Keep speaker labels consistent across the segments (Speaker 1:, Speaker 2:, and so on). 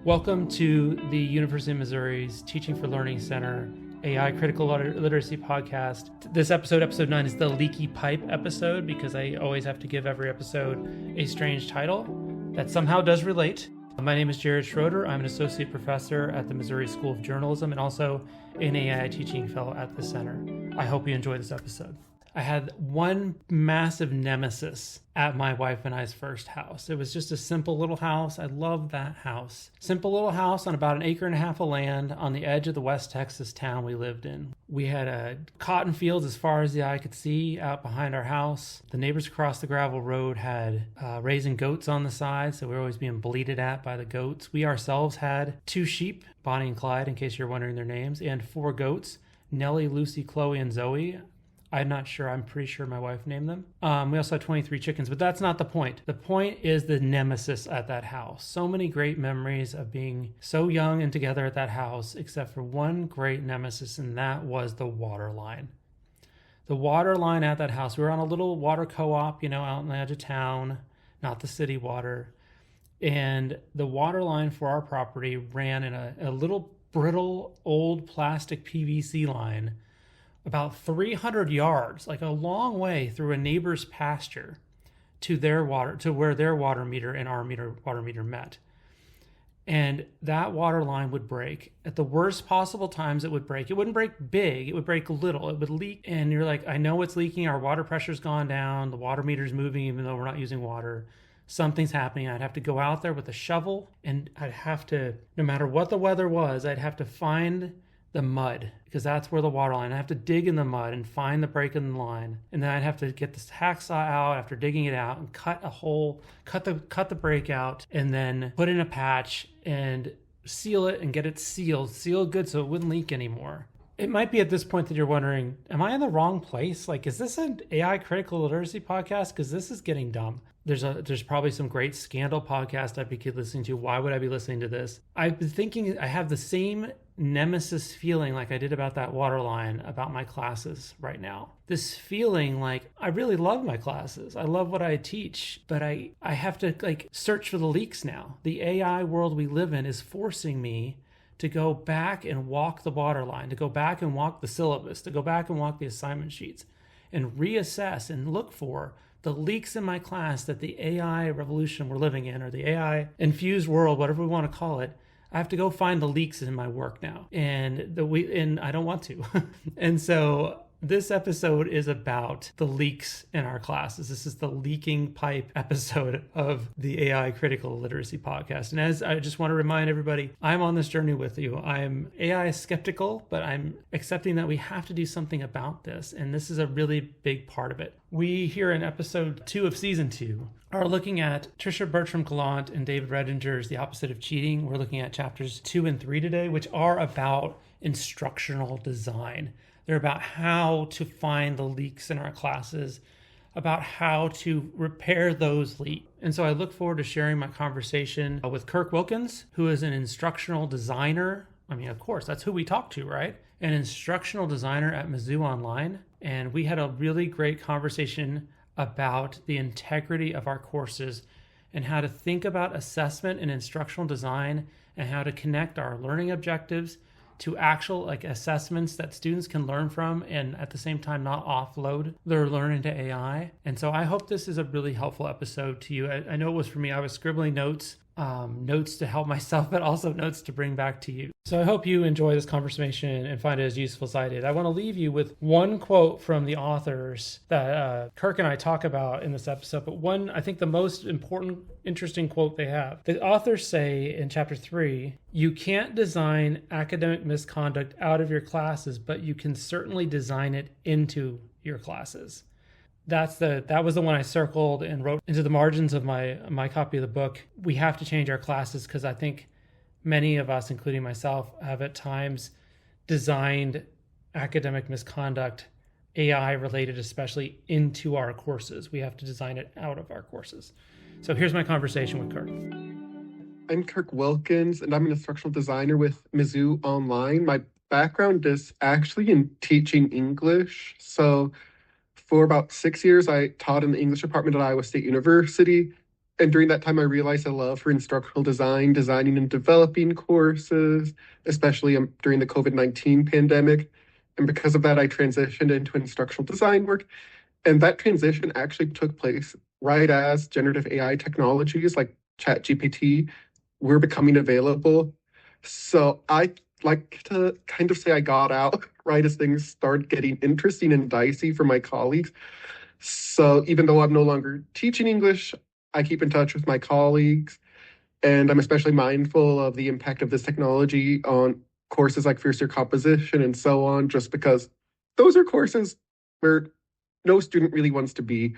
Speaker 1: Welcome to the University of Missouri's Teaching for Learning Center AI Critical Literacy Podcast. This episode 9, is the Leaky Pipe episode because I always have to give every episode a strange title that somehow does relate. My name is Jared Schroeder. I'm an associate professor at the Missouri School of Journalism and also an AI teaching fellow at the center. I hope you enjoy this episode. I had one massive nemesis at my wife and I's first house. It was just a simple little house. I loved that house. Simple little house on about 1.5 acres of land on the edge of the West Texas town we lived in. We had cotton fields as far as the eye could see out behind our house. The neighbors across the gravel road had raising goats on the side, so we were always being bleated at by the goats. We ourselves had 2 sheep, Bonnie and Clyde, in case you're wondering their names, and 4 goats, Nellie, Lucy, Chloe, and Zoe. I'm not sure. I'm pretty sure my wife named them. We also had 23 chickens, but that's not the point. The point is the nemesis at that house. So many great memories of being so young and together at that house, except for one great nemesis, and that was the water line. The water line at that house. We were on a little water co-op, out on the edge of town, not the city water. And the water line for our property ran in a little brittle old plastic PVC line about 300 yards, like a long way through a neighbor's pasture to where their water meter and our water meter met. And that water line would break. At the worst possible times it would break. It wouldn't break big, it would break little. It would leak. And you're like, I know it's leaking. Our water pressure's gone down. The water meter's moving even though we're not using water. Something's happening. I'd have to go out there with a shovel and I'd have to, no matter what the weather was, I'd have to find the mud, because that's where the water line. I have to dig in the mud and find the break in the line, and then I'd have to get this hacksaw out after digging it out and cut a hole, cut the break out, and then put in a patch and seal it and get it sealed good so it wouldn't leak anymore. It might be at this point that you're wondering, am I in the wrong place? Like, is this an AI critical literacy podcast? Because this is getting dumb. There's probably some great scandal podcast I'd be listening to. Why would I be listening to this? I've been thinking I have the same nemesis feeling like I did about that water line about my classes right now. This feeling like I really love my classes. I love what I teach, but I have to search for the leaks now. The AI world we live in is forcing me to go back and walk the water line, to go back and walk the syllabus, to go back and walk the assignment sheets and reassess and look for the leaks in my class that the AI revolution we're living in, or the AI infused world, whatever we want to call it, I have to go find the leaks in my work now. And I don't want to. And so this episode is about the leaks in our classes. This is the leaking pipe episode of the AI Critical Literacy Podcast. And as I just want to remind everybody, I'm on this journey with you. I'm AI skeptical, but I'm accepting that we have to do something about this. And this is a really big part of it. We here in episode 2 of season 2 are looking at Trisha Bertram-Gallant and David Redinger's The Opposite of Cheating. We're looking at chapters 2 and 3 today, which are about instructional design. They're about how to find the leaks in our classes, about how to repair those leaks. And so I look forward to sharing my conversation with Kirk Wilkins, who is an instructional designer. I mean, of course, that's who we talk to, right? An instructional designer at Mizzou Online. And we had a really great conversation about the integrity of our courses and how to think about assessment and instructional design and how to connect our learning objectives to actual assessments that students can learn from and at the same time not offload their learning to AI. And so I hope this is a really helpful episode to you. I know it was for me. I was scribbling notes to help myself, but also notes to bring back to you. So I hope you enjoy this conversation and find it as useful as I did. I want to leave you with one quote from the authors that Kirk and I talk about in this episode, but one, I think the most important, interesting quote they have. The authors say in chapter 3, you can't design academic misconduct out of your classes, but you can certainly design it into your classes. That was the one I circled and wrote into the margins of my copy of the book. We have to change our classes because I think many of us, including myself, have at times designed academic misconduct, AI related especially, into our courses. We have to design it out of our courses. So here's my conversation with Kirk.
Speaker 2: I'm Kirk Wilkins, and I'm an instructional designer with Mizzou Online. My background is actually in teaching English. So for about 6 years, I taught in the English department at Iowa State University. And during that time, I realized a love for instructional design, designing and developing courses, especially during the COVID-19 pandemic. And because of that, I transitioned into instructional design work. And that transition actually took place right as generative AI technologies like ChatGPT were becoming available. So I like to kind of say I got out right as things started getting interesting and dicey for my colleagues. So even though I'm no longer teaching English, I keep in touch with my colleagues, and I'm especially mindful of the impact of this technology on courses like first year composition and so on, just because those are courses where no student really wants to be.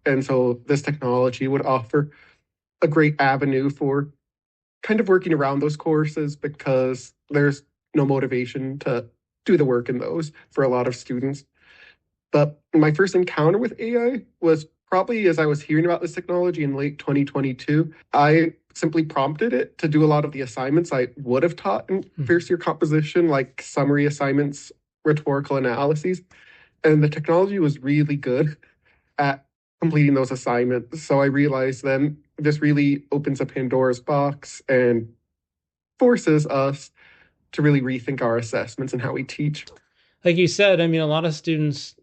Speaker 2: And so this technology would offer a great avenue for kind of working around those courses because there's no motivation to do the work in those for a lot of students. But my first encounter with AI was probably as I was hearing about this technology in late 2022. I simply prompted it to do a lot of the assignments I would have taught in first year composition, like summary assignments, rhetorical analyses. And the technology was really good at completing those assignments. So I realized then this really opens a Pandora's box and forces us to really rethink our assessments and how we teach.
Speaker 1: Like you said, I mean, a lot of students,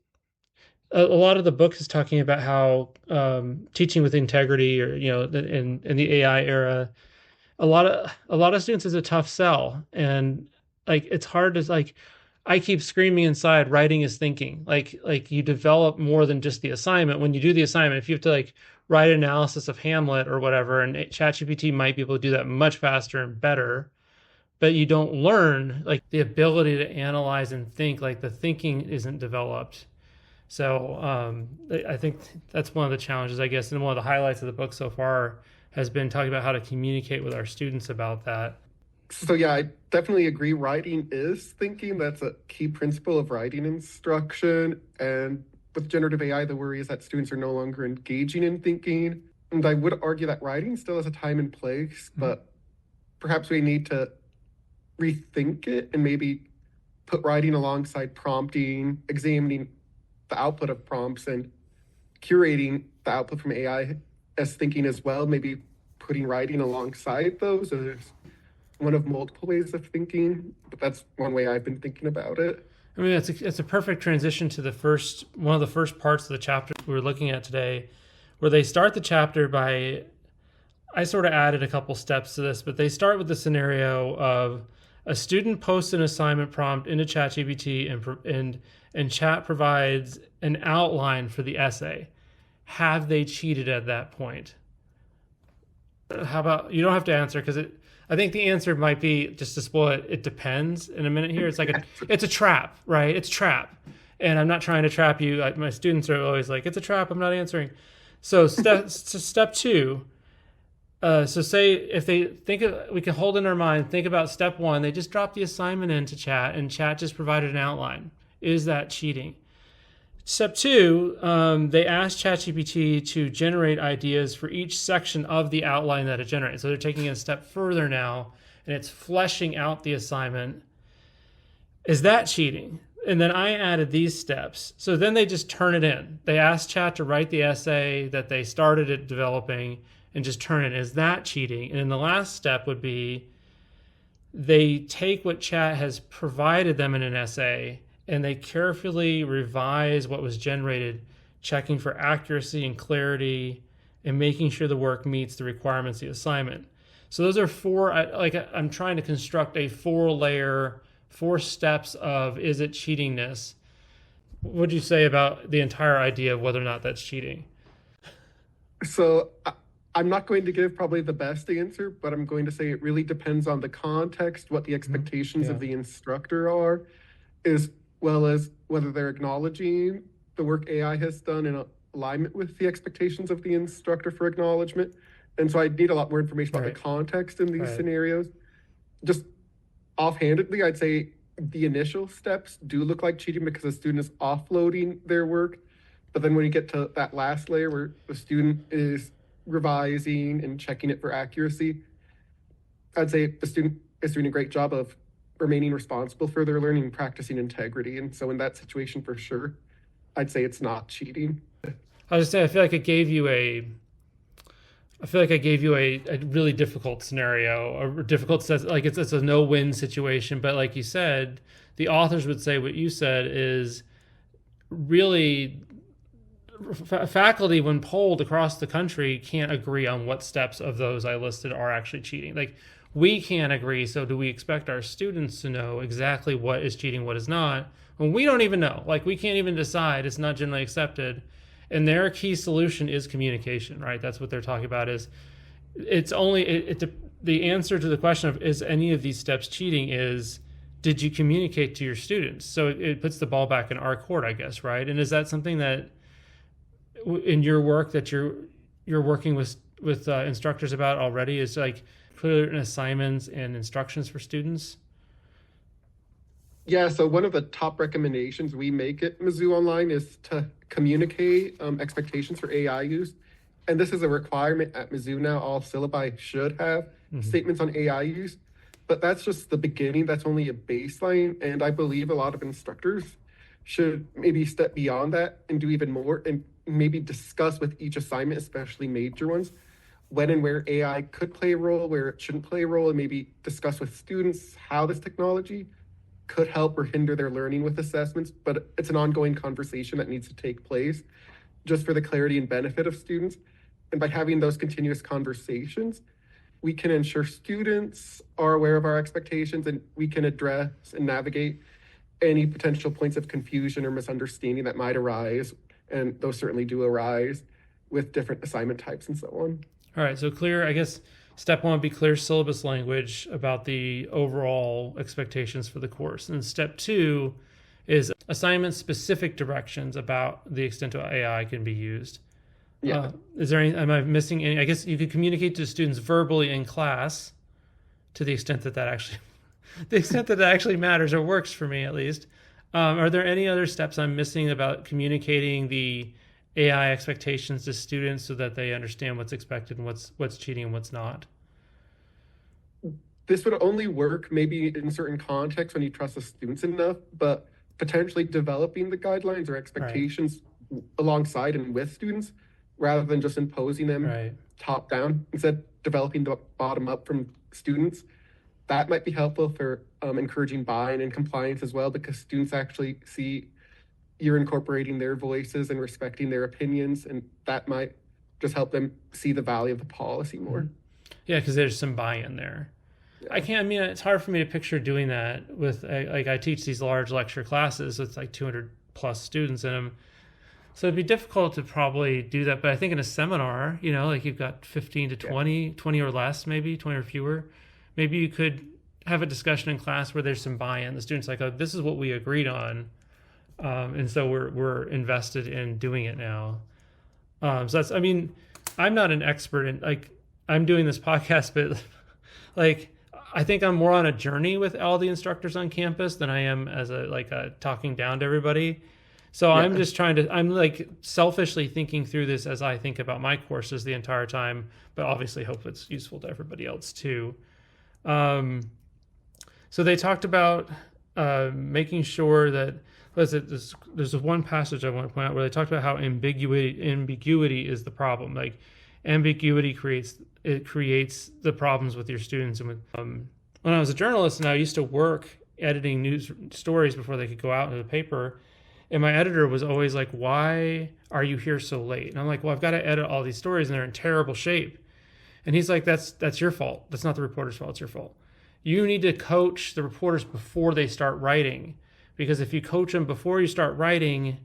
Speaker 1: a lot of the book is talking about how teaching with integrity, or in the AI era, a lot of students is a tough sell, and like it's hard to like. I keep screaming inside, writing is thinking. Like you develop more than just the assignment. When you do the assignment, if you have to like write an analysis of Hamlet or whatever, and ChatGPT might be able to do that much faster and better, but you don't learn like the ability to analyze and think. Like the thinking isn't developed. So I think that's one of the challenges, I guess, and one of the highlights of the book so far has been talking about how to communicate with our students about that.
Speaker 2: So yeah, I definitely agree. Writing is thinking. That's a key principle of writing instruction. And with generative AI, the worry is that students are no longer engaging in thinking. And I would argue that writing still has a time and place, but perhaps we need to rethink it and maybe put writing alongside prompting, examining the output of prompts, and curating the output from AI as thinking as well. Maybe putting writing alongside those as one of multiple ways of thinking, but that's one way I've been thinking about it.
Speaker 1: I mean, it's a perfect transition to one of the first parts of the chapter we're looking at today, where they start the chapter by, I sort of added a couple steps to this, but they start with the scenario of a student posts an assignment prompt into ChatGPT and Chat provides an outline for the essay. Have they cheated at that point? How about, you don't have to answer because I think the answer might be, just to spoil it, it depends in a minute here. It's like it's a trap, right? It's a trap. And I'm not trying to trap you. My students are always like, it's a trap, I'm not answering. So step two, so say if they think we can hold in our mind, think about step one, they just dropped the assignment into Chat and Chat just provided an outline. Is that cheating? Step two, they asked ChatGPT to generate ideas for each section of the outline that it generates. So they're taking it a step further now, and it's fleshing out the assignment. Is that cheating? And then I added these steps. So then they just turn it in. They asked Chat to write the essay that they started it developing and just turn it. Is that cheating? And then the last step would be they take what Chat has provided them in an essay and they carefully revise what was generated, checking for accuracy and clarity and making sure the work meets the requirements of the assignment. So those are four, I'm trying to construct a 4 steps of, is it cheatingness? What would you say about the entire idea of whether or not that's cheating?
Speaker 2: So I'm not going to give probably the best answer, but I'm going to say it really depends on the context, what the expectations of the instructor are, as well as whether they're acknowledging the work AI has done in alignment with the expectations of the instructor for acknowledgement. And so I need a lot more information about the context in these scenarios. Just offhandedly, I'd say the initial steps do look like cheating because the student is offloading their work. But then when you get to that last layer where the student is revising and checking it for accuracy, I'd say the student is doing a great job of remaining responsible for their learning and practicing integrity. And so in that situation, for sure, I'd say it's not cheating.
Speaker 1: I was just saying, I feel like it gave you I feel like I gave you a really difficult scenario, a difficult, like it's a no-win situation. But like you said, the authors would say what you said is really faculty, when polled across the country, can't agree on what steps of those I listed are actually cheating. Like we can't agree. So do we expect our students to know exactly what is cheating, what is not? When we don't even know, like we can't even decide, it's not generally accepted. And their key solution is communication, right? That's what they're talking about. Is it's only the answer to the question of is any of these steps cheating is did you communicate to your students? So it puts the ball back in our court, I guess, right? And is that something that in your work that you're working with instructors about already? Is like clear written assignments and instructions for students?
Speaker 2: Yeah, so one of the top recommendations we make at Mizzou Online is to communicate expectations for AI use. And this is a requirement at Mizzou now. All syllabi should have statements on AI use. But that's just the beginning. That's only a baseline. And I believe a lot of instructors should maybe step beyond that and do even more and maybe discuss with each assignment, especially major ones, when and where AI could play a role, where it shouldn't play a role, and maybe discuss with students how this technology could help or hinder their learning with assessments. But it's an ongoing conversation that needs to take place just for the clarity and benefit of students. And by having those continuous conversations, we can ensure students are aware of our expectations and we can address and navigate any potential points of confusion or misunderstanding that might arise. And those certainly do arise with different assignment types and so on.
Speaker 1: All right, so clear, I guess step one would be clear syllabus language about the overall expectations for the course. And step two is assignment specific directions about the extent to AI can be used.
Speaker 2: Yeah.
Speaker 1: Is there any, am I missing any? I guess you could communicate to students verbally in class to the extent that actually, the extent that actually matters or works for me at least. Are there any other steps I'm missing about communicating the AI expectations to students so that they understand what's expected and what's cheating and what's not?
Speaker 2: This would only work maybe in certain contexts when you trust the students enough, but potentially developing the guidelines or expectations alongside and with students rather than just imposing them top down, instead developing the bottom up from students. That might be helpful for encouraging buy-in and compliance as well, because students actually see you're incorporating their voices and respecting their opinions, and that might just help them see the value of the policy more.
Speaker 1: Yeah, because there's some buy-in there. Yeah. It's hard for me to picture doing that with, like I teach these large lecture classes with like 200 plus students in them. So it'd be difficult to probably do that. But I think in a seminar, like you've got 15 to 20, 20 or less, maybe 20 or fewer, maybe you could have a discussion in class where there's some buy-in. The students like, oh, this is what we agreed on. And so we're invested in doing it now. So that's, I'm not an expert in, like, I'm doing this podcast, but like, I think I'm more on a journey with all the instructors on campus than I am as a talking down to everybody. So I'm just I'm like selfishly thinking through this as I think about my courses the entire time, but obviously hope it's useful to everybody else too. So they talked about making sure that, there's one passage I want to point out where they talked about how ambiguity is the problem. Like ambiguity creates the problems with your students. And when I was a journalist and I used to work editing news stories before they could go out into the paper, and my editor was always like, why are you here so late? And I'm like, well, I've got to edit all these stories and they're in terrible shape. And he's like, that's your fault. That's not the reporter's fault. It's your fault. You need to coach the reporters before they start writing, because if you coach them before you start writing,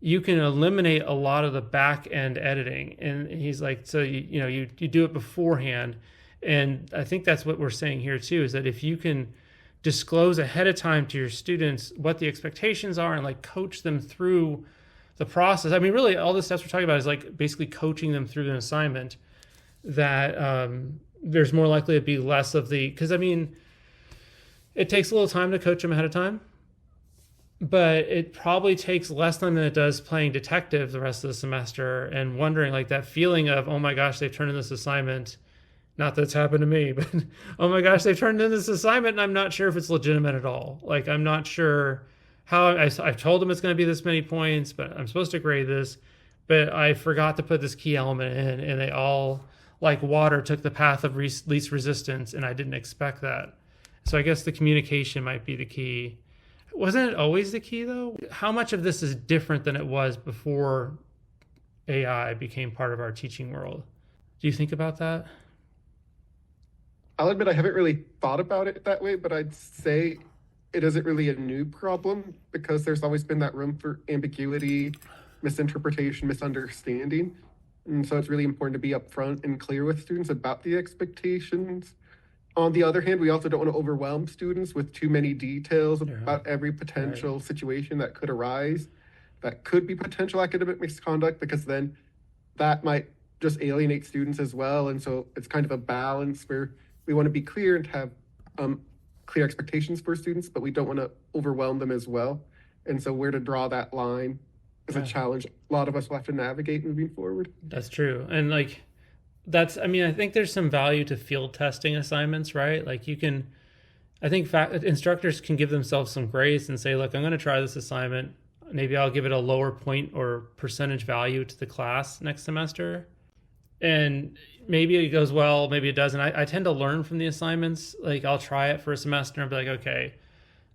Speaker 1: you can eliminate a lot of the back end editing. And he's like, so you do it beforehand. And I think that's what we're saying here too, is that if you can disclose ahead of time to your students what the expectations are and like coach them through the process. Really all the steps we're talking about is like basically coaching them through an assignment, that there's more likely to be less of because it takes a little time to coach them ahead of time, but it probably takes less time than it does playing detective the rest of the semester and wondering, like, that feeling of, oh my gosh, they've turned in this assignment. Not that it's happened to me, but oh my gosh, they've turned in this assignment and I'm not sure if it's legitimate at all. Like, I'm not sure how I've told them it's going to be this many points, but I'm supposed to grade this, but I forgot to put this key element in, and they all like water took the path of least resistance, and I didn't expect that. So I guess the communication might be the key. Wasn't it always the key though? How much of this is different than it was before AI became part of our teaching world? Do you think about that?
Speaker 2: I'll admit I haven't really thought about it that way, but I'd say it isn't really a new problem because there's always been that room for ambiguity, misinterpretation, misunderstanding. And so it's really important to be upfront and clear with students about the expectations. On the other hand, we also don't want to overwhelm students with too many details about every potential situation that could arise, that could be potential academic misconduct, because then that might just alienate students as well. And so it's kind of a balance where we want to be clear and have clear expectations for students, but we don't want to overwhelm them as well. And so where to draw that line is a challenge a lot of us will have to navigate moving forward.
Speaker 1: That's true. And like, I mean, I think there's some value to field testing assignments, right? Like I think instructors can give themselves some grace and say, look, I'm going to try this assignment. Maybe I'll give it a lower point or percentage value to the class next semester. And maybe it goes well, maybe it doesn't. I tend to learn from the assignments. Like I'll try it for a semester and be like, okay,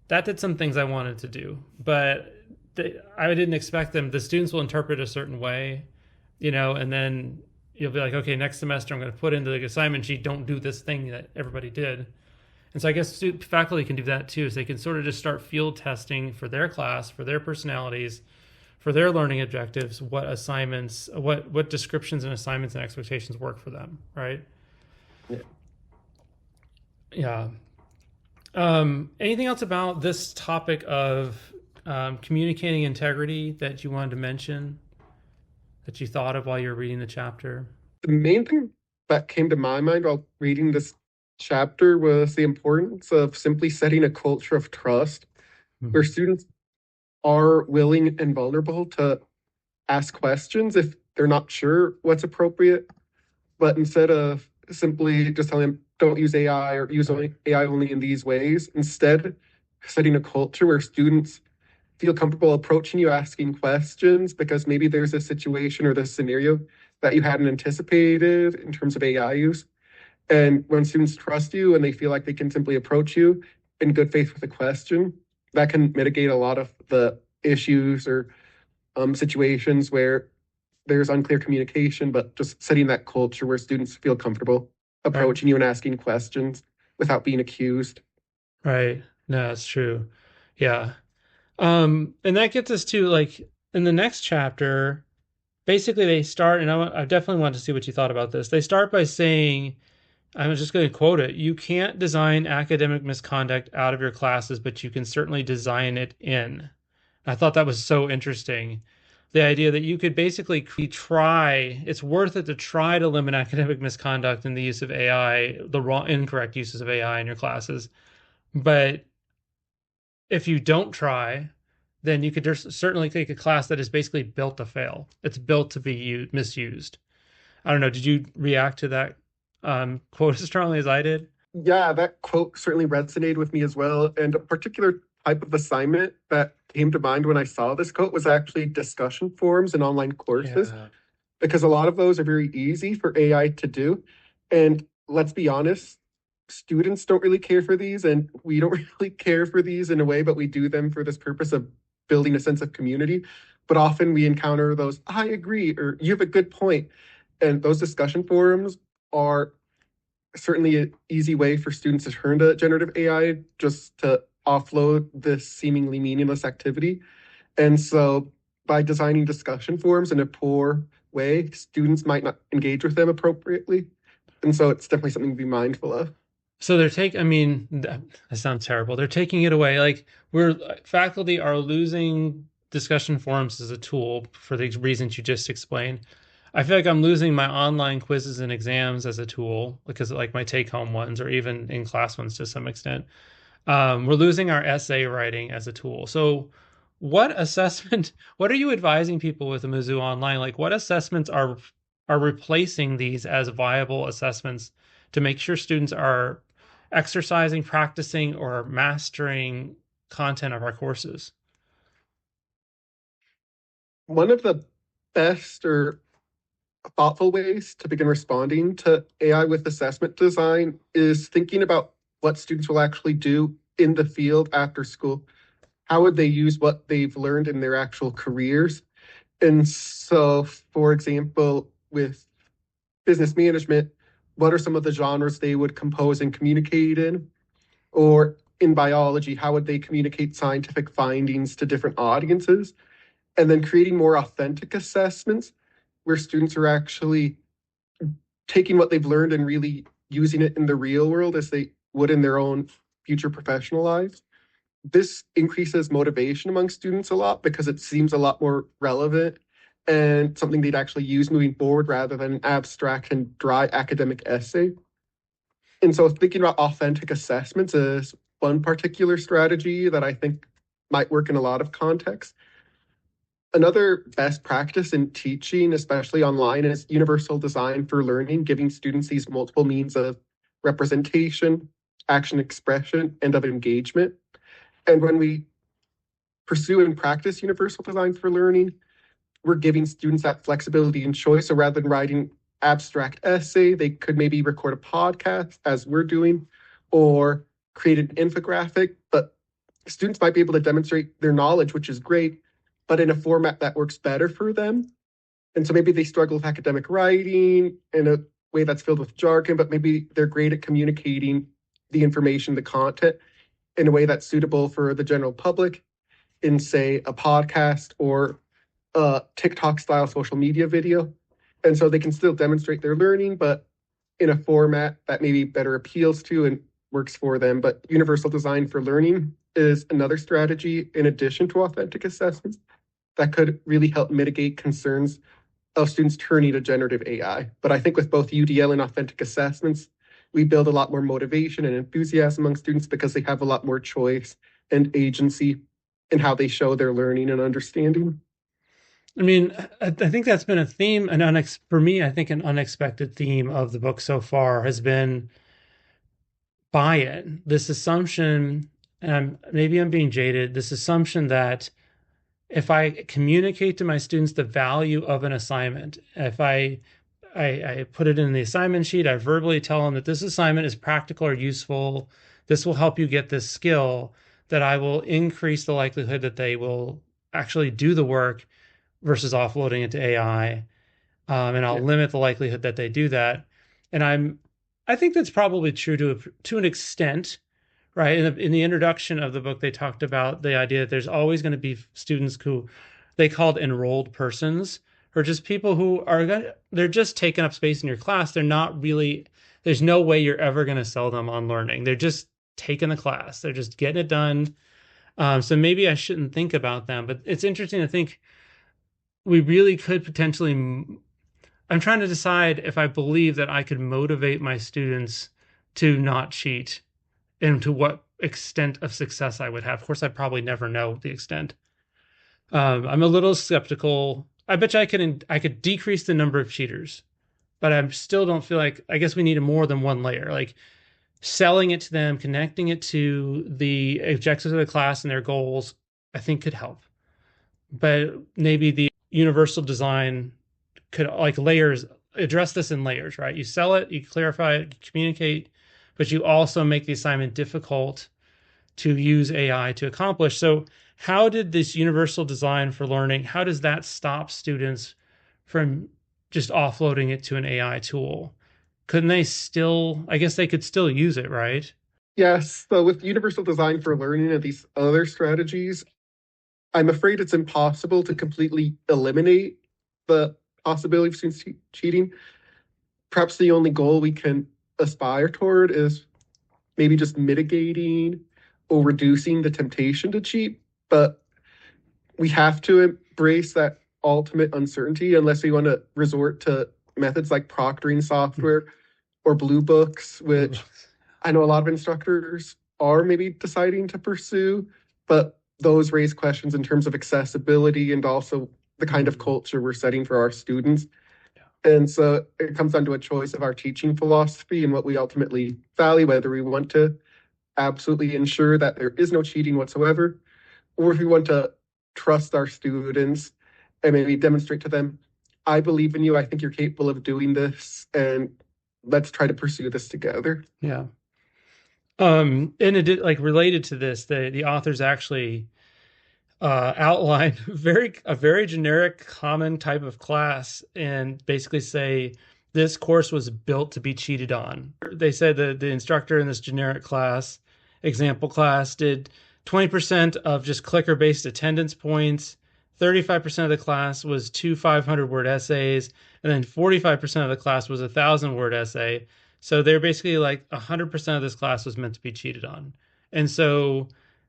Speaker 1: that did some things I wanted to do, but I didn't expect them. The students will interpret a certain way, and then you'll be like, okay, next semester I'm going to put into the assignment sheet, don't do this thing that everybody did. And so I guess faculty can do that too. So they can sort of just start field testing for their class, for their personalities, for their learning objectives, what assignments, what descriptions and assignments and expectations work for them, right? Yeah. Anything else about this topic of communicating integrity that you wanted to mention, that you thought of while you were reading the chapter?
Speaker 2: The main thing that came to my mind while reading this chapter was the importance of simply setting a culture of trust where students are willing and vulnerable to ask questions if they're not sure what's appropriate. But instead of simply just telling them, don't use AI or use AI only in these ways, instead setting a culture where students feel comfortable approaching you, asking questions, because maybe there's a situation or this scenario that you hadn't anticipated in terms of AI use. And when students trust you and they feel like they can simply approach you in good faith with a question, that can mitigate a lot of the issues or situations where there's unclear communication, but just setting that culture where students feel comfortable approaching you and asking questions without being accused.
Speaker 1: Right. No, that's true. Yeah. And that gets us to like in the next chapter, basically they start, and I definitely want to see what you thought about this. They start by saying, I'm just going to quote it, you can't design academic misconduct out of your classes, but you can certainly design it in. I thought that was so interesting. The idea that you could basically it's worth it to try to limit academic misconduct in the use of AI, the incorrect uses of AI in your classes. But if you don't try, then you could certainly take a class that is basically built to fail. It's built to be misused. I don't know. Did you react to that quote as strongly as I did?
Speaker 2: Yeah, that quote certainly resonated with me as well. And a particular type of assignment that came to mind when I saw this quote was actually discussion forums and online courses, because a lot of those are very easy for AI to do. And let's be honest, students don't really care for these, and we don't really care for these in a way, but we do them for this purpose of building a sense of community. But often we encounter those, I agree, or you have a good point. And those discussion forums are certainly an easy way for students to turn to generative AI just to offload this seemingly meaningless activity. And so by designing discussion forums in a poor way, students might not engage with them appropriately. And so it's definitely something to be mindful of.
Speaker 1: So I mean, that sounds terrible. They're taking it away. Like faculty are losing discussion forums as a tool for the reasons you just explained. I feel like I'm losing my online quizzes and exams as a tool because like my take home ones or even in class ones to some extent. We're losing our essay writing as a tool. So what are you advising people with the Mizzou Online? Like what assessments are replacing these as viable assessments to make sure students are exercising, practicing, or mastering content of our courses?
Speaker 2: One of the best or thoughtful ways to begin responding to AI with assessment design is thinking about what students will actually do in the field after school. How would they use what they've learned in their actual careers? And so, for example, with business management, what are some of the genres they would compose and communicate in? Or in biology, how would they communicate scientific findings to different audiences? And then creating more authentic assessments where students are actually taking what they've learned and really using it in the real world as they would in their own future professional lives. This increases motivation among students a lot because it seems a lot more relevant and something they'd actually use moving forward rather than an abstract and dry academic essay. And so thinking about authentic assessments is one particular strategy that I think might work in a lot of contexts. Another best practice in teaching, especially online, is universal design for learning, giving students these multiple means of representation, action expression, and of engagement. And when we pursue and practice universal design for learning, we're giving students that flexibility and choice. So rather than writing abstract essay, they could maybe record a podcast as we're doing, or create an infographic. But students might be able to demonstrate their knowledge, which is great, but in a format that works better for them. And so maybe they struggle with academic writing in a way that's filled with jargon, but maybe they're great at communicating the information, the content in a way that's suitable for the general public in, say, a podcast or a TikTok style social media video. And so they can still demonstrate their learning, but in a format that maybe better appeals to and works for them. But universal design for learning is another strategy in addition to authentic assessments that could really help mitigate concerns of students turning to generative AI. But I think with both UDL and authentic assessments, we build a lot more motivation and enthusiasm among students because they have a lot more choice and agency in how they show their learning and understanding.
Speaker 1: I mean, I think that's been a theme, for me, I think an unexpected theme of the book so far has been buy-in. This assumption, and maybe I'm being jaded, this assumption that if I communicate to my students the value of an assignment, if I put it in the assignment sheet, I verbally tell them that this assignment is practical or useful, this will help you get this skill, that I will increase the likelihood that they will actually do the work versus offloading it to AI. And I'll limit the likelihood that they do that. And I think that's probably true to an extent, right? In the introduction of the book, they talked about the idea that there's always going to be students who they called enrolled persons, or just people who they're just taking up space in your class. They're not really, there's no way you're ever going to sell them on learning. They're just taking the class. They're just getting it done. So maybe I shouldn't think about them, but it's interesting to think we really could potentially, I'm trying to decide if I believe that I could motivate my students to not cheat and to what extent of success I would have. Of course, I probably never know the extent. I'm a little skeptical. I bet you I could decrease the number of cheaters, but I still don't feel like, I guess we need more than one layer. Like selling it to them, connecting it to the objectives of the class and their goals, I think could help. But maybe the universal design could, like, layers, address this in layers, right? You sell it, you clarify it, you communicate, but you also make the assignment difficult to use AI to accomplish. So how did this universal design for learning, how does that stop students from just offloading it to an AI tool? Couldn't they still, I guess they could still use it, right?
Speaker 2: Yes. So with universal design for learning and these other strategies, I'm afraid it's impossible to completely eliminate the possibility of students cheating. Perhaps the only goal we can aspire toward is maybe just mitigating or reducing the temptation to cheat. But we have to embrace that ultimate uncertainty unless we want to resort to methods like proctoring software or blue books, which I know a lot of instructors are maybe deciding to pursue, but those raise questions in terms of accessibility and also the kind of culture we're setting for our students. And so it comes down to a choice of our teaching philosophy and what we ultimately value, whether we want to absolutely ensure that there is no cheating whatsoever, or if we want to trust our students and maybe demonstrate to them I believe in you. I think you're capable of doing this, and let's try to pursue this together.
Speaker 1: Yeah. And it did, like related to this, the authors actually outline a very generic common type of class and basically say this course was built to be cheated on. They said that the instructor in this generic class, example class, did 20% of just clicker based attendance points. 35% of the class was two 500-word essays, and then 45% of the class was a 1,000-word essay. So they're basically like 100% of this class was meant to be cheated on. And so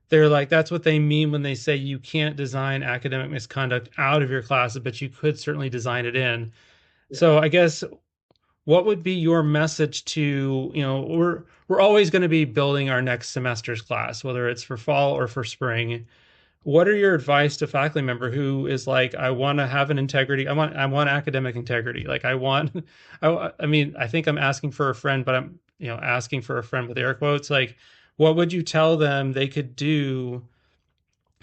Speaker 1: they're like, that's what they mean when they say you can't design academic misconduct out of your classes, but you could certainly design it in.
Speaker 2: Yeah.
Speaker 1: So I guess what would be your message to, we're always going to be building our next semester's class, whether it's for fall or for spring. What are your advice to faculty member who is like, I want to have an integrity. I want academic integrity. Like I mean, I think I'm asking for a friend, but I'm, asking for a friend with air quotes. Like, what would you tell them they could do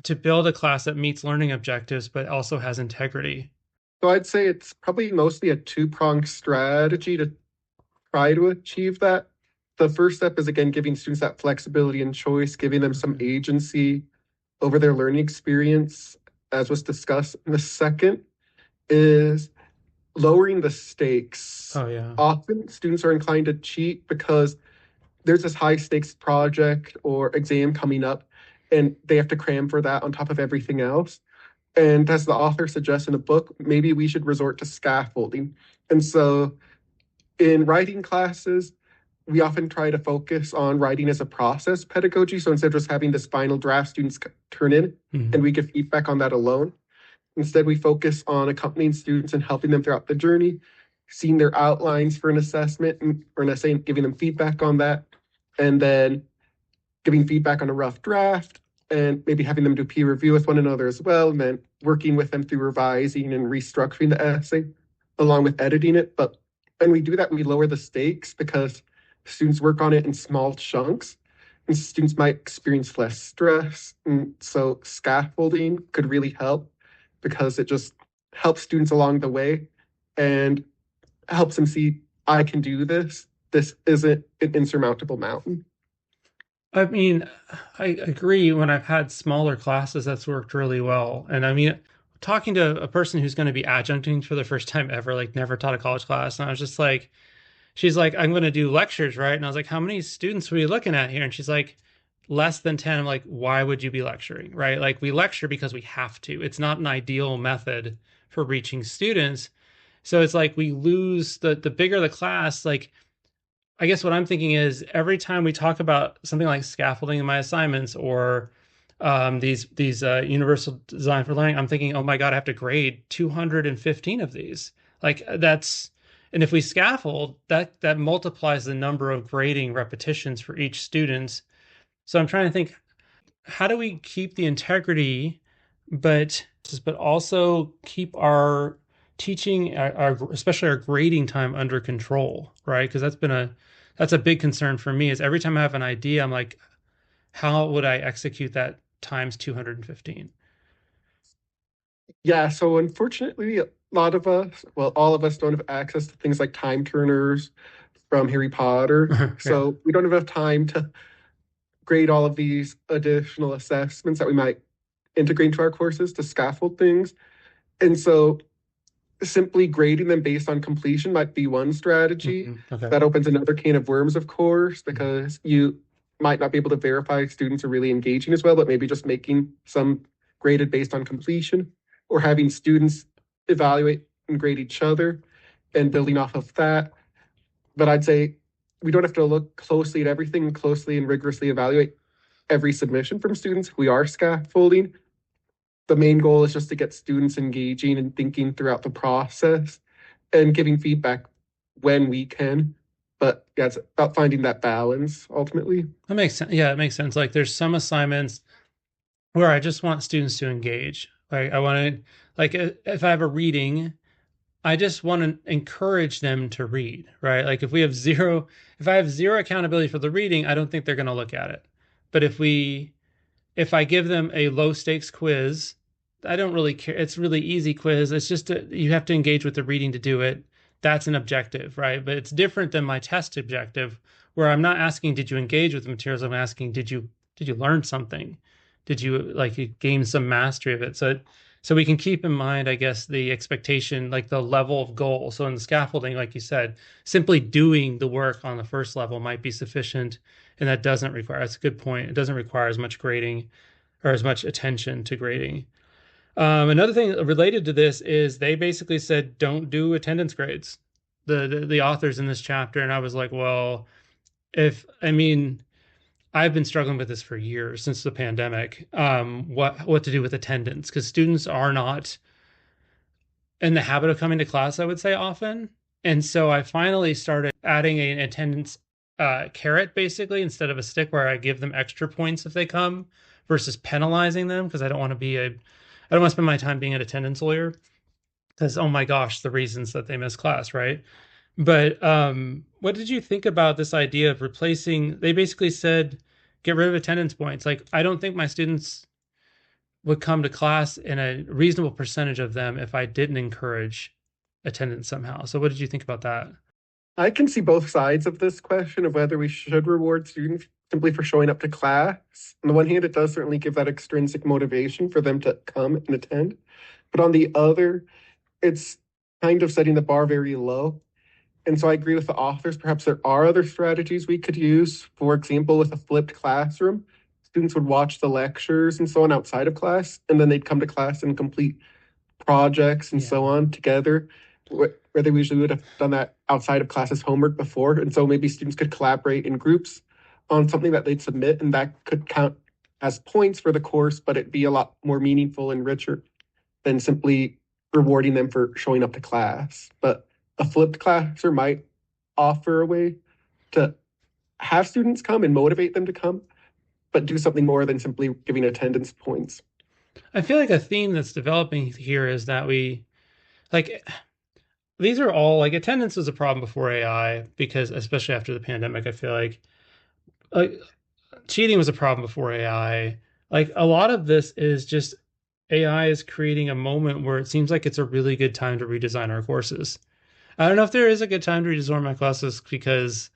Speaker 1: to build a class that meets learning objectives, but also has integrity?
Speaker 2: So I'd say it's probably mostly a two-pronged strategy to try to achieve that. The first step is, again, giving students that flexibility and choice, giving them some agency over their learning experience, as was discussed. And the second is lowering the stakes.
Speaker 1: Oh, yeah.
Speaker 2: Often students are inclined to cheat because there's this high stakes project or exam coming up, and they have to cram for that on top of everything else. And as the author suggests in the book, maybe we should resort to scaffolding. And so in writing classes, we often try to focus on writing as a process pedagogy. So instead of just having this final draft students turn in and we give feedback on that alone, instead we focus on accompanying students and helping them throughout the journey, seeing their outlines for an assessment or an essay and giving them feedback on that, and then giving feedback on a rough draft and maybe having them do peer review with one another as well, and then working with them through revising and restructuring the essay along with editing it. But when we do that, we lower the stakes because students work on it in small chunks and students might experience less stress. And so scaffolding could really help because it just helps students along the way and helps them see, I can do this. This isn't an insurmountable mountain.
Speaker 1: I mean, I agree. When I've had smaller classes, that's worked really well. And I mean, talking to a person who's going to be adjuncting for the first time ever, like never taught a college class, and I was just like, she's like, I'm going to do lectures, right? And I was like, how many students were you looking at here? And she's like, less than 10. I'm like, why would you be lecturing, right? Like, we lecture because we have to. It's not an ideal method for reaching students. So it's like we lose the bigger the class. Like, I guess what I'm thinking is every time we talk about something like scaffolding in my assignments or these universal design for learning, I'm thinking, oh my God, I have to grade 215 of these. Like that's, and if we scaffold, that multiplies the number of grading repetitions for each student. So I'm trying to think, how do we keep the integrity, but also keep our teaching, especially our grading time under control, right? Because that's a big concern for me. Is every time I have an idea, I'm like, how would I execute that times 215?
Speaker 2: Yeah, so unfortunately, a lot of us, well, all of us don't have access to things like time turners from Harry Potter.
Speaker 1: Yeah.
Speaker 2: So we don't have enough time to grade all of these additional assessments that we might integrate into our courses to scaffold things. And so simply grading them based on completion might be one strategy.
Speaker 1: Okay.
Speaker 2: That opens another can of worms, of course, because you might not be able to verify students are really engaging as well, but maybe just making some graded based on completion or having students evaluate and grade each other and building off of that. But I'd say we don't have to look closely at everything, closely and rigorously evaluate every submission from students. We are scaffolding. The main goal is just to get students engaging and thinking throughout the process and giving feedback when we can. But yeah, it's about finding that balance ultimately.
Speaker 1: That makes sense. Yeah, it makes sense. Like there's some assignments where I just want students to engage. Like I want to, like if I have a reading, I just want to encourage them to read, right? Like if I have zero accountability for the reading, I don't think they're going to look at it. But if I give them a low stakes quiz I don't really care. It's really easy quiz. It's just you have to engage with the reading to do it. That's an objective, right? But it's different than my test objective, where I'm not asking, did you engage with the materials? I'm asking, did you learn something? Did you like you gain some mastery of it? So we can keep in mind, I guess, the expectation, like the level of goal. So in the scaffolding, like you said, simply doing the work on the first level might be sufficient, and that doesn't require. That's a good point. It doesn't require as much grading or as much attention to grading. Another thing related to this is they basically said don't do attendance grades. The authors in this chapter, and I was like, well, if I mean, I've been struggling with this for years since the pandemic. What to do with attendance because students are not in the habit of coming to class, I would say often, and so I finally started adding an attendance carrot basically instead of a stick where I give them extra points if they come versus penalizing them because I don't want to spend my time being an attendance lawyer because oh my gosh, the reasons that they miss class, right? But what did you think about this idea of replacing? They basically said get rid of attendance points. Like I don't think my students would come to class in a reasonable percentage of them if I didn't encourage attendance somehow. So what did you think about that?
Speaker 2: I can see both sides of this question of whether we should reward students simply for showing up to class. On the one hand, it does certainly give that extrinsic motivation for them to come and attend. But on the other, it's kind of setting the bar very low. And so I agree with the authors. Perhaps there are other strategies we could use. For example, with a flipped classroom, students would watch the lectures and so on outside of class, and then they'd come to class and complete projects and so on together, where they usually would have done that outside of classes homework before. And so maybe students could collaborate in groups on something that they'd submit, and that could count as points for the course, but it'd be a lot more meaningful and richer than simply rewarding them for showing up to class. But a flipped classroom might offer a way to have students come and motivate them to come, but do something more than simply giving attendance points.
Speaker 1: I feel like a theme that's developing here is that we like these are all like attendance was a problem before AI because especially after the pandemic, I feel like cheating was a problem before AI. Like a lot of this is just AI is creating a moment where it seems like it's a really good time to redesign our courses. I don't know if there is a good time to redesign my classes because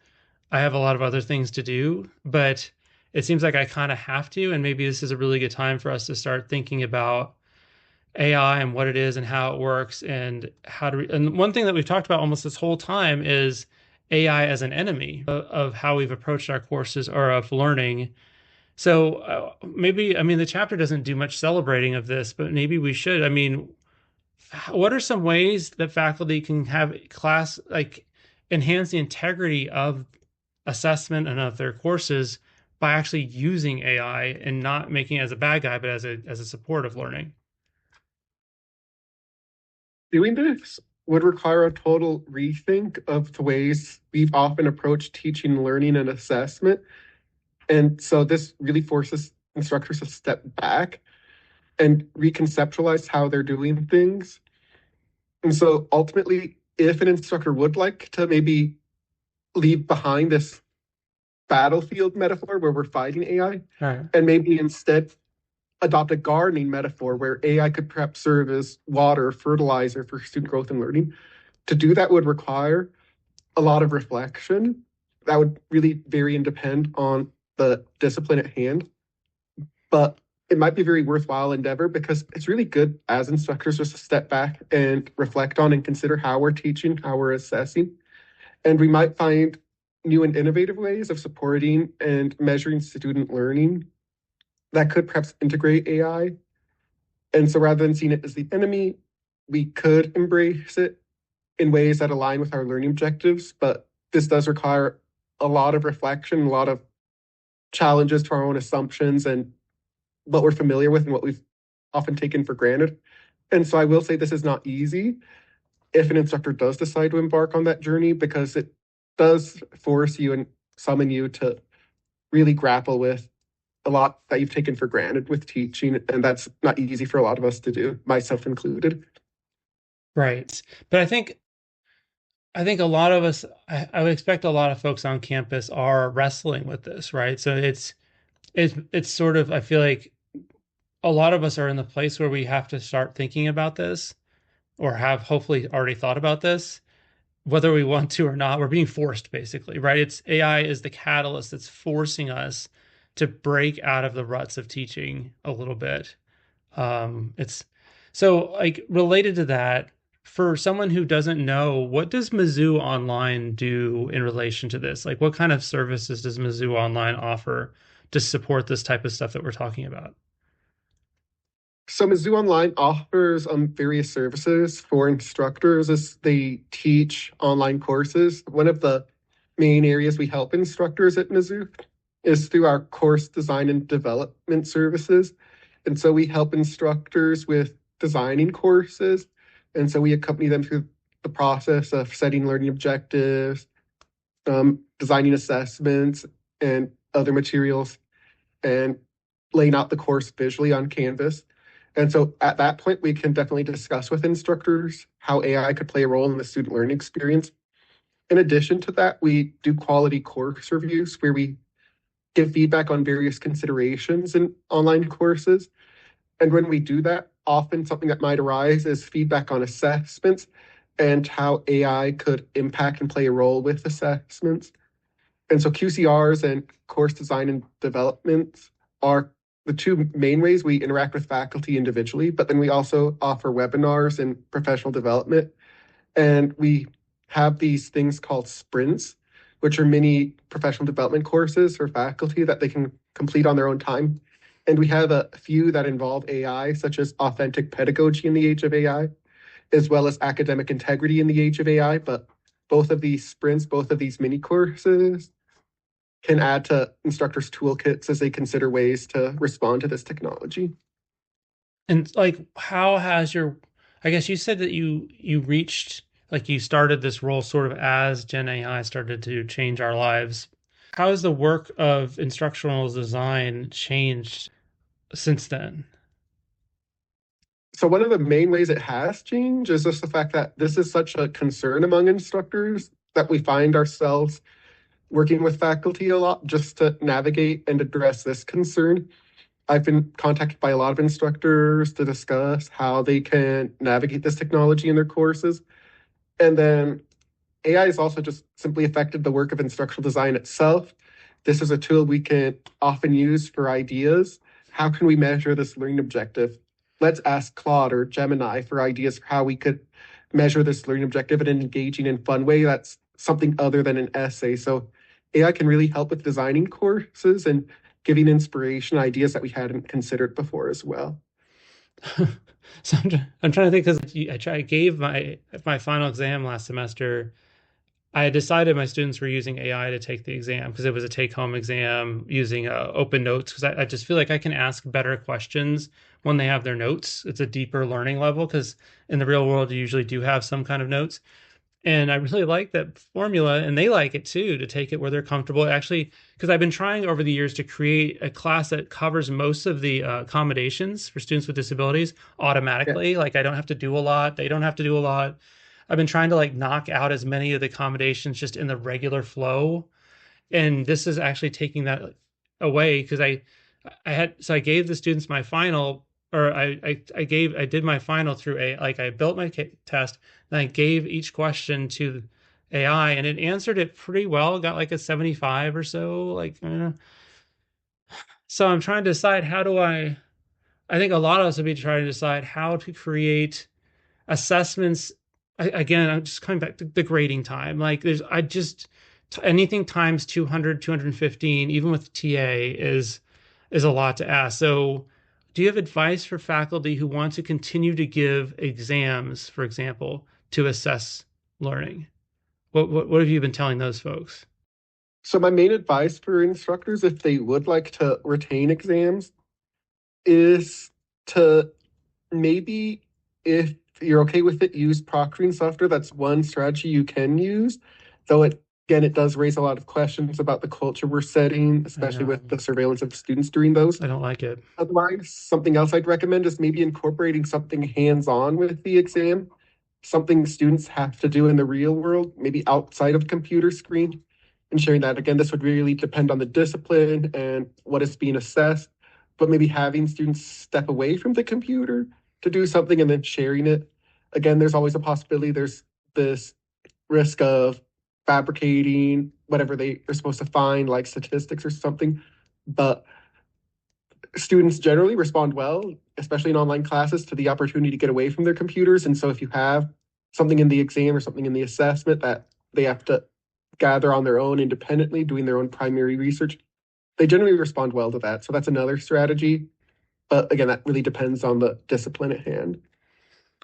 Speaker 1: I have a lot of other things to do, but it seems like I kind of have to. And maybe this is a really good time for us to start thinking about AI and what it is and how it works and how to. And one thing that we've talked about almost this whole time is AI as an enemy of how we've approached our courses or of learning. So maybe, I mean, the chapter doesn't do much celebrating of this, but maybe we should. I mean, what are some ways that faculty can have class like enhance the integrity of assessment and of their courses by actually using AI and not making it as a bad guy, but as a support of learning?
Speaker 2: Doing this would require a total rethink of the ways we've often approached teaching, learning, and assessment. And so this really forces instructors to step back and reconceptualize how they're doing things. And so ultimately, if an instructor would like to maybe leave behind this battlefield metaphor where we're fighting AI,
Speaker 1: Right.
Speaker 2: and maybe instead adopt a gardening metaphor where AI could perhaps serve as water, fertilizer for student growth and learning. To do that would require a lot of reflection. That would really vary and depend on the discipline at hand. But it might be a very worthwhile endeavor because it's really good as instructors just to step back and reflect on and consider how we're teaching, how we're assessing. And we might find new and innovative ways of supporting and measuring student learning that could perhaps integrate AI. And so rather than seeing it as the enemy, we could embrace it in ways that align with our learning objectives. But this does require a lot of reflection, a lot of challenges to our own assumptions and what we're familiar with and what we've often taken for granted. And so I will say this is not easy if an instructor does decide to embark on that journey, because it does force you and summon you to really grapple with a lot that you've taken for granted with teaching. And that's not easy for a lot of us to do, myself included.
Speaker 1: Right. But I think a lot of us, I would expect a lot of folks on campus are wrestling with this, right? So it's sort of, I feel like a lot of us are in the place where we have to start thinking about this or have hopefully already thought about this, whether we want to or not. We're being forced basically, right? It's AI is the catalyst that's forcing us to break out of the ruts of teaching a little bit. It's so like related to that, for someone who doesn't know, what does Mizzou Online do in relation to this? Like, what kind of services does Mizzou Online offer to support this type of stuff that we're talking about?
Speaker 2: So Mizzou Online offers various services for instructors as they teach online courses. One of the main areas we help instructors at Mizzou is through our course design and development services. And so we help instructors with designing courses. And so we accompany them through the process of setting learning objectives, designing assessments and other materials, and laying out the course visually on Canvas. And so at that point, we can definitely discuss with instructors how AI could play a role in the student learning experience. In addition to that, we do quality course reviews where we give feedback on various considerations in online courses. And when we do that, often something that might arise is feedback on assessments and how AI could impact and play a role with assessments. And so QCRs and course design and development are the two main ways we interact with faculty individually, but then we also offer webinars and professional development. And we have these things called sprints, which are mini professional development courses for faculty that they can complete on their own time. And we have a few that involve AI, such as authentic pedagogy in the age of AI, as well as academic integrity in the age of AI. But both of these sprints, both of these mini courses can add to instructors' toolkits as they consider ways to respond to this technology.
Speaker 1: And like, how has your, I guess you said that you reached, like you started this role sort of as Gen AI started to change our lives. How has the work of instructional design changed since then?
Speaker 2: So one of the main ways it has changed is just the fact that this is such a concern among instructors that we find ourselves working with faculty a lot just to navigate and address this concern. I've been contacted by a lot of instructors to discuss how they can navigate this technology in their courses. And then AI has also just simply affected the work of instructional design itself. This is a tool we can often use for ideas. How can we measure this learning objective? Let's ask Claude or Gemini for ideas for how we could measure this learning objective in an engaging and fun way that's something other than an essay. So AI can really help with designing courses and giving inspiration, ideas that we hadn't considered before as well.
Speaker 1: So I'm trying to think, because I gave my final exam last semester. I had decided my students were using AI to take the exam because it was a take-home exam using open notes, because I just feel like I can ask better questions when they have their notes. It's a deeper learning level because in the real world, you usually do have some kind of notes. And I really like that formula, and they like it too, to take it where they're comfortable. Actually, because I've been trying over the years to create a class that covers most of the accommodations for students with disabilities
Speaker 2: Yeah.
Speaker 1: automatically. Like I don't have to do a lot. They don't have to do a lot. I've been trying to like knock out as many of the accommodations just in the regular flow. And this is actually taking that away, because I gave the students my final, or I did my final through I built my test, and I gave each question to AI, and it answered it pretty well, got like a 75 or so, so I'm trying to decide, I think a lot of us would be trying to decide how to create assessments. Again, I'm just coming back to the grading time. Like anything times 200, 215, even with TA, is a lot to ask. So do you have advice for faculty who want to continue to give exams, for example, to assess learning? What have you been telling those folks?
Speaker 2: So my main advice for instructors, if they would like to retain exams, is to maybe, if you're okay with it, use proctoring software. That's one strategy you can use, though it does raise a lot of questions about the culture we're setting,
Speaker 1: I
Speaker 2: especially
Speaker 1: know.
Speaker 2: with the surveillance of students doing those.
Speaker 1: I don't like it.
Speaker 2: Otherwise, something else I'd recommend is maybe incorporating something hands-on with the exam, something students have to do in the real world, maybe outside of computer screen, and sharing that. Again, this would really depend on the discipline and what is being assessed. but maybe having students step away from the computer to do something and then sharing it. Again, there's always a possibility there's this risk of fabricating whatever they are supposed to find, like statistics or something. But students generally respond well, especially in online classes, to the opportunity to get away from their computers. And so if you have something in the exam or something in the assessment that they have to gather on their own independently, doing their own primary research, they generally respond well to that. So that's another strategy. But again, that really depends on the discipline at hand.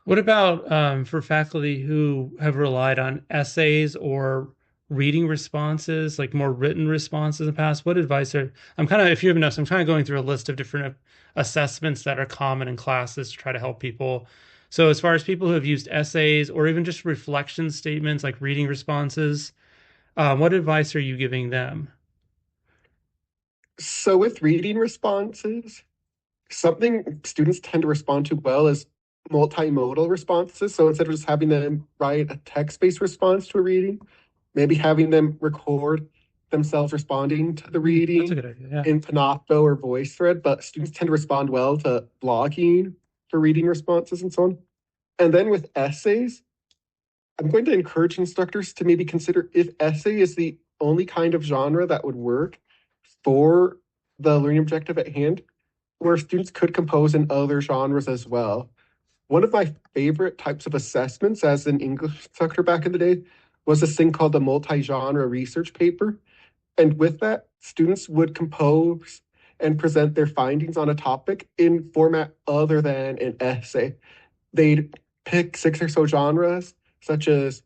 Speaker 1: What about for faculty who have relied on essays or reading responses, like more written responses in the past? What advice are, I'm kind of, if you haven't noticed, I'm kind of going through a list of different assessments that are common in classes to try to help people. So as far as people who have used essays or even just reflection statements like reading responses, what advice are you giving them?
Speaker 2: So with reading responses, something students tend to respond to well is multimodal responses. So instead of just having them write a text-based response to a reading, maybe having them record themselves responding to the
Speaker 1: That's a
Speaker 2: reading
Speaker 1: good idea. Yeah.
Speaker 2: in Panopto or VoiceThread, but students tend to respond well to blogging for reading responses and so on. And then with essays, I'm going to encourage instructors to maybe consider if essay is the only kind of genre that would work for the learning objective at hand, where students could compose in other genres as well. One of my favorite types of assessments as an English instructor back in the day was this thing called the multi-genre research paper. And with that, students would compose and present their findings on a topic in format other than an essay. They'd pick 6 or so genres, such as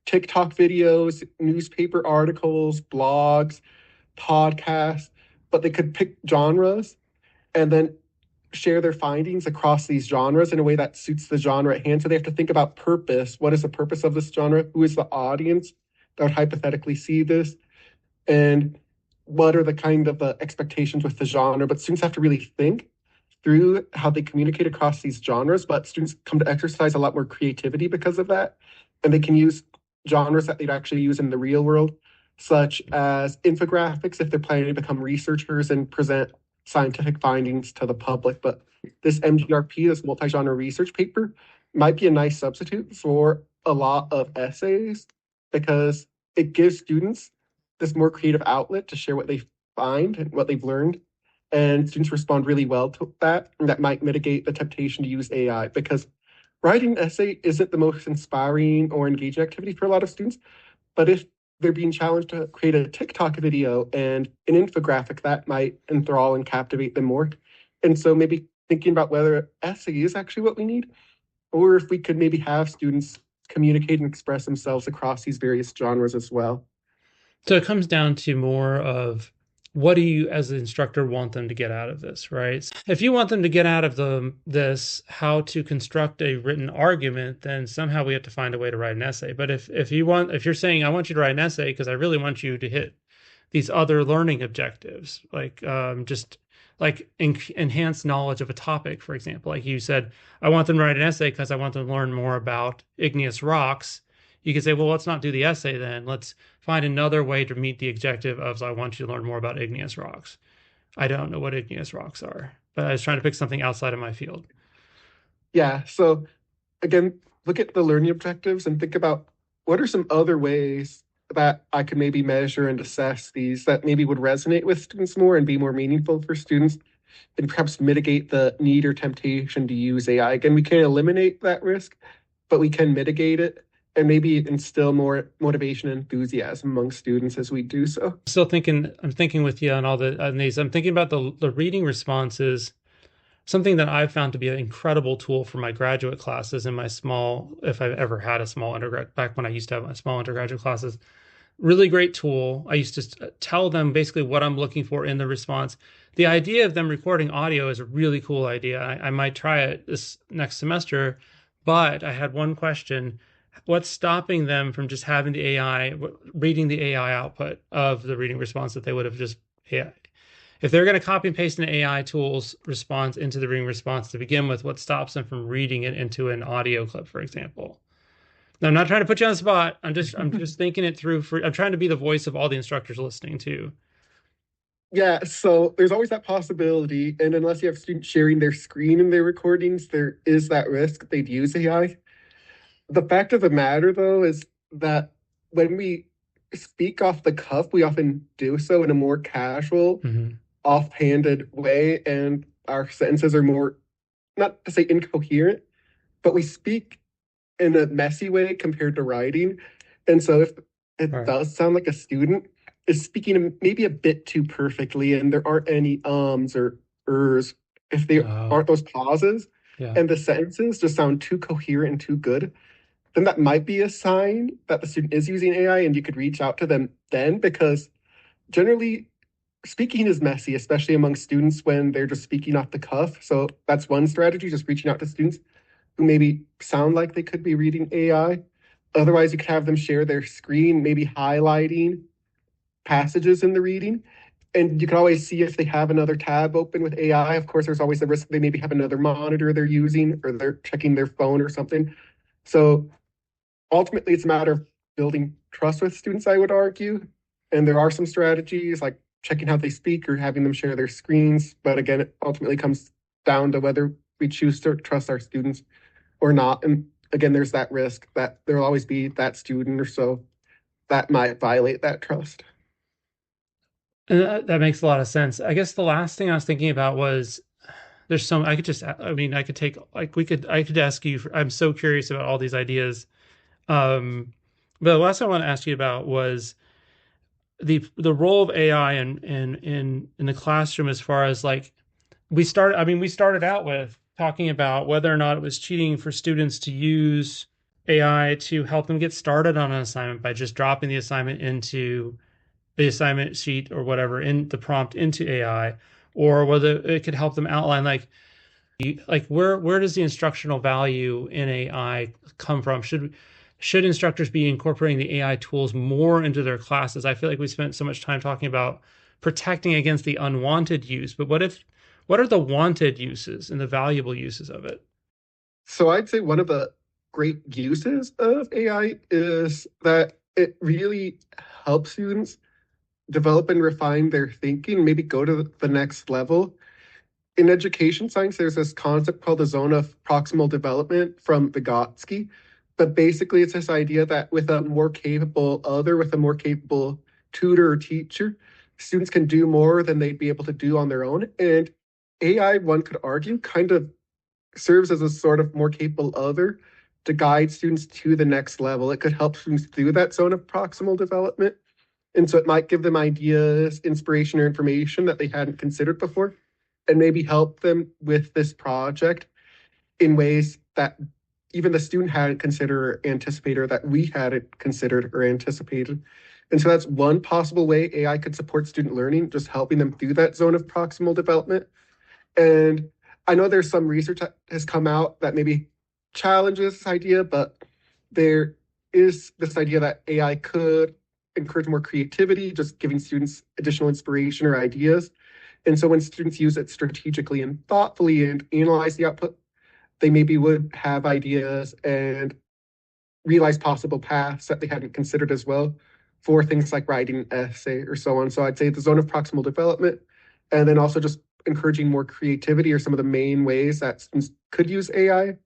Speaker 2: TikTok videos, newspaper articles, blogs, podcasts, but they could pick genres and then share their findings across these genres in a way that suits the genre at hand. So they have to think about purpose. What is the purpose of this genre? Who is the audience that would hypothetically see this? And what are the kind of the expectations with the genre? But students have to really think through how they communicate across these genres. But students come to exercise a lot more creativity because of that. And they can use genres that they'd actually use in the real world, such as infographics if they're planning to become researchers and present scientific findings to the public. But this MGRP, this multi-genre research paper, might be a nice substitute for a lot of essays because it gives students this more creative outlet to share what they find and what they've learned. And students respond really well to that. And that might mitigate the temptation to use AI because writing an essay isn't the most inspiring or engaging activity for a lot of students. But if they're being challenged to create a TikTok video and an infographic, that might enthrall and captivate them more. And so maybe thinking about whether essay is actually what we need, or if we could maybe have students communicate and express themselves across these various genres as well.
Speaker 1: So it comes down to more of what do you as an instructor want them to get out of this, right? If you want them to get out of this how to construct a written argument, then somehow we have to find a way to write an essay. But if you're saying I want you to write an essay because I really want you to hit these other learning objectives, like just like enhance knowledge of a topic, for example, like you said, I want them to write an essay because I want them to learn more about igneous rocks. You could say, well, let's not do the essay then. Let's find another way to meet the objective of, I want you to learn more about igneous rocks. I don't know what igneous rocks are, but I was trying to pick something outside of my field.
Speaker 2: Yeah. So again, look at the learning objectives and think about what are some other ways that I could maybe measure and assess these that maybe would resonate with students more and be more meaningful for students and perhaps mitigate the need or temptation to use AI. Again, we can't eliminate that risk, but we can mitigate it and maybe instill more motivation and enthusiasm among students as we do so.
Speaker 1: I'm thinking with you on these. I'm thinking about the reading responses, something that I've found to be an incredible tool for my graduate classes in my small, if I've ever had a small undergrad, back when I used to have my small undergraduate classes. Really great tool. I used to tell them basically what I'm looking for in the response. The idea of them recording audio is a really cool idea. I might try it this next semester, but I had one question. What's stopping them from just having the AI, reading the AI output of the reading response that they would have just, yeah. If they're going to copy and paste an AI tool's response into the reading response to begin with, what stops them from reading it into an audio clip, for example? Now, I'm not trying to put you on the spot. I'm just thinking it through. I'm trying to be the voice of all the instructors listening too.
Speaker 2: Yeah, so there's always that possibility. And unless you have students sharing their screen in their recordings, there is that risk they'd use AI. The fact of the matter, though, is that when we speak off the cuff, we often do so in a more casual,
Speaker 1: Hmm.
Speaker 2: offhanded way, and our sentences are more, not to say incoherent, but we speak in a messy way compared to writing. And so if it
Speaker 1: Right.
Speaker 2: does sound like a student is speaking maybe a bit too perfectly and there aren't any ums or ers, if there
Speaker 1: Oh,
Speaker 2: aren't those pauses
Speaker 1: yeah.
Speaker 2: and the sentences just sound too coherent and too good, then that might be a sign that the student is using AI and you could reach out to them then because generally speaking is messy, especially among students when they're just speaking off the cuff. So that's one strategy, just reaching out to students who maybe sound like they could be reading AI. Otherwise, you could have them share their screen, maybe highlighting passages in the reading. And you can always see if they have another tab open with AI. Of course, there's always the risk they maybe have another monitor they're using or they're checking their phone or something. So ultimately, it's a matter of building trust with students, I would argue. And there are some strategies like checking how they speak or having them share their screens. But again, it ultimately comes down to whether we choose to trust our students or not. And again, there's that risk that there'll always be that student or so that might violate that trust.
Speaker 1: And that makes a lot of sense. I guess the last thing I was thinking about was there's some, I could just, I mean, I could take, like, I could ask you, I'm so curious about all these ideas. Um, but the last thing I want to ask you about was the role of AI in the classroom as far as like, we started out with talking about whether or not it was cheating for students to use AI to help them get started on an assignment by just dropping the assignment into the assignment sheet or whatever in the prompt into AI, or whether it could help them outline like where does the instructional value in AI come from? Should instructors be incorporating the AI tools more into their classes? I feel like we spent so much time talking about protecting against the unwanted use, but what are the wanted uses and the valuable uses of it?
Speaker 2: So I'd say one of the great uses of AI is that it really helps students develop and refine their thinking, maybe go to the next level. In education science, there's this concept called the zone of proximal development from Vygotsky. But basically, it's this idea that with a more capable other, with a more capable tutor or teacher, students can do more than they'd be able to do on their own. And AI, one could argue, kind of serves as a sort of more capable other to guide students to the next level. It could help students through that zone of proximal development. And so it might give them ideas, inspiration, or information that they hadn't considered before, and maybe help them with this project in ways that even the student hadn't considered or anticipated, or that we hadn't considered or anticipated. And so that's one possible way AI could support student learning, just helping them through that zone of proximal development. And I know there's some research that has come out that maybe challenges this idea, but there is this idea that AI could encourage more creativity, just giving students additional inspiration or ideas. And so when students use it strategically and thoughtfully and analyze the output, they maybe would have ideas and realize possible paths that they hadn't considered as well for things like writing an essay or so on. So I'd say the zone of proximal development, and then also just encouraging more creativity are some of the main ways that students could use AI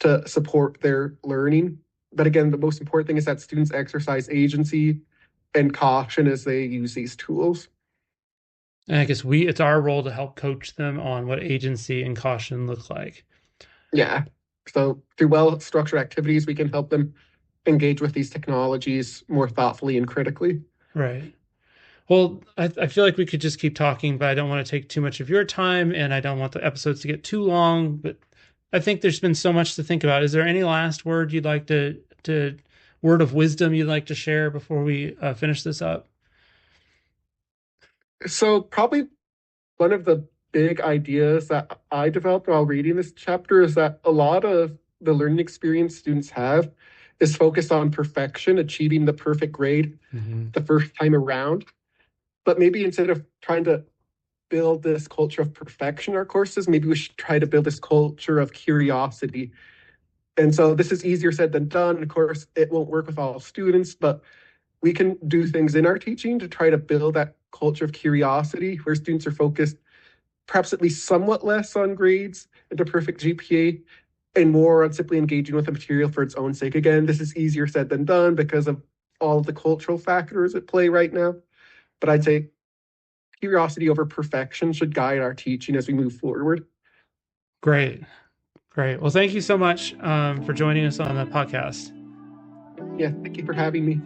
Speaker 2: to support their learning. But again, the most important thing is that students exercise agency and caution as they use these tools.
Speaker 1: And I guess it's our role to help coach them on what agency and caution look like.
Speaker 2: Yeah. So through well structured activities, we can help them engage with these technologies more thoughtfully and critically.
Speaker 1: Right. Well, I feel like we could just keep talking, but I don't want to take too much of your time and I don't want the episodes to get too long. But I think there's been so much to think about. Is there any last word you'd like to word of wisdom you'd like to share before we finish this up?
Speaker 2: So probably one of the big ideas that I developed while reading this chapter is that a lot of the learning experience students have is focused on perfection, achieving the perfect grade
Speaker 1: Mm-hmm.
Speaker 2: the first time around. But maybe instead of trying to build this culture of perfection in our courses, maybe we should try to build this culture of curiosity. And so this is easier said than done. Of course, it won't work with all students, but we can do things in our teaching to try to build that culture of curiosity where students are focused perhaps at least somewhat less on grades and a perfect GPA and more on simply engaging with the material for its own sake. Again, this is easier said than done because of all of the cultural factors at play right now. But I'd say curiosity over perfection should guide our teaching as we move forward.
Speaker 1: Great. Well, thank you so much for joining us on the podcast.
Speaker 2: Yeah, thank you for having me.